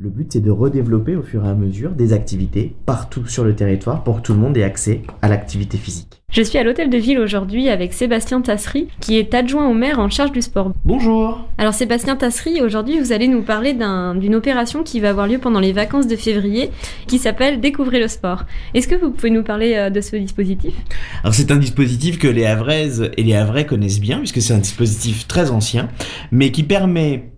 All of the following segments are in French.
Le but, c'est de redévelopper au fur et à mesure des activités partout sur le territoire pour que tout le monde ait accès à l'activité physique. Je suis à l'hôtel de ville aujourd'hui avec Sébastien Tassery, qui est adjoint au maire en charge du sport. Bonjour. Alors Sébastien Tassery, aujourd'hui vous allez nous parler d'une opération qui va avoir lieu pendant les vacances de février, qui s'appelle Découvrez le sport. Est-ce que vous pouvez nous parler de ce dispositif ? Alors c'est un dispositif que les Havraises et les Havrais connaissent bien, puisque c'est un dispositif très ancien, mais qui permet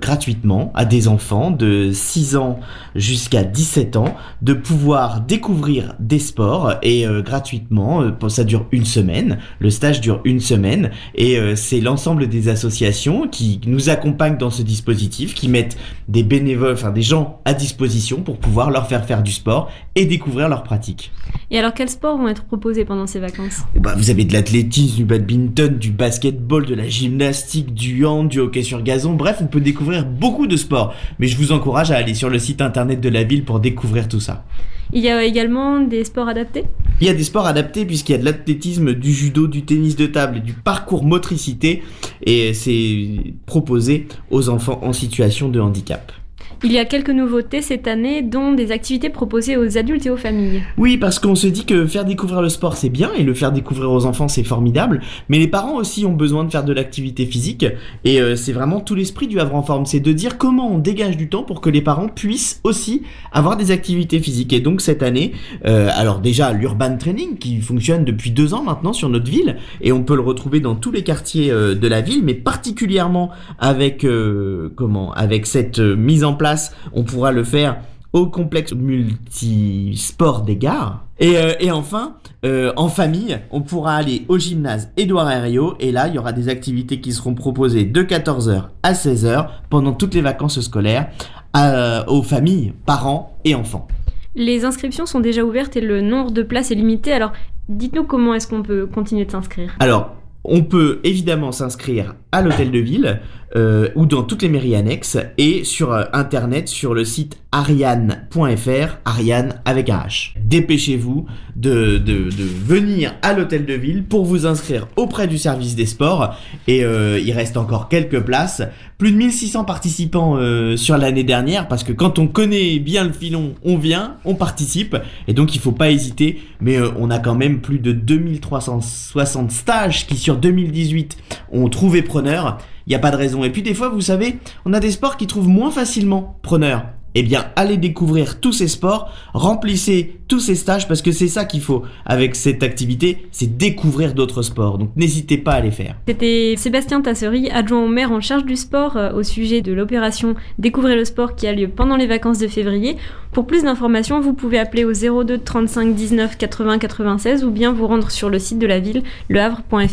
gratuitement à des enfants de 6 ans jusqu'à 17 ans de pouvoir découvrir des sports et gratuitement, ça dure une semaine, le stage dure une semaine et c'est l'ensemble des associations qui nous accompagnent dans ce dispositif, qui mettent des bénévoles, enfin des gens à disposition pour pouvoir leur faire du sport et découvrir leurs pratiques. Et alors quels sports vont être proposés pendant ces vacances ? Vous avez de l'athlétisme, du badminton, du basketball, de la gymnastique, du hand, du hockey sur gazon, bref on peut découvrir beaucoup de sports, mais je vous encourage à aller sur le site internet de la ville pour découvrir tout ça. Il y a également des sports adaptés ? Il y a des sports adaptés puisqu'il y a de l'athlétisme, du judo, du tennis de table et du parcours motricité et c'est proposé aux enfants en situation de handicap. Il y a quelques nouveautés cette année, dont des activités proposées aux adultes et aux familles. Oui, parce qu'on se dit que faire découvrir le sport, c'est bien, et le faire découvrir aux enfants, c'est formidable, mais les parents aussi ont besoin de faire de l'activité physique, et c'est vraiment tout l'esprit du Havre en Forme, c'est de dire comment on dégage du temps pour que les parents puissent aussi avoir des activités physiques. Et donc cette année, alors déjà l'Urban Training, qui fonctionne depuis 2 ans maintenant sur notre ville, et on peut le retrouver dans tous les quartiers de la ville, mais particulièrement avec cette mise en place, on pourra le faire au complexe multisport des gares. Et enfin, en famille, on pourra aller au gymnase Édouard Herriot, et là, il y aura des activités qui seront proposées de 14h à 16h pendant toutes les vacances scolaires aux familles, parents et enfants. Les inscriptions sont déjà ouvertes et le nombre de places est limité, alors dites-nous comment est-ce qu'on peut continuer de s'inscrire ? Alors, on peut évidemment s'inscrire à l'hôtel de ville ou dans toutes les mairies annexes et sur internet sur le site ariane.fr, Ariane avec un H. Dépêchez-vous de venir à l'hôtel de ville pour vous inscrire auprès du service des sports et il reste encore quelques places. Plus de 1600 participants sur l'année dernière parce que quand on connaît bien le filon, on vient, on participe et donc il faut pas hésiter, mais on a quand même plus de 2360 stages qui sur 2018 ont trouvé preneur. Il n'y a pas de raison. Et puis des fois, vous savez, on a des sports qui trouvent moins facilement preneur. Eh bien, allez découvrir tous ces sports, remplissez tous ces stages parce que c'est ça qu'il faut avec cette activité, c'est découvrir d'autres sports. Donc n'hésitez pas à les faire. C'était Sébastien Tassery, adjoint au maire en charge du sport, au sujet de l'opération Découvrez le sport qui a lieu pendant les vacances de février. Pour plus d'informations, vous pouvez appeler au 02 35 19 80 96 ou bien vous rendre sur le site de la ville, lehavre.fr.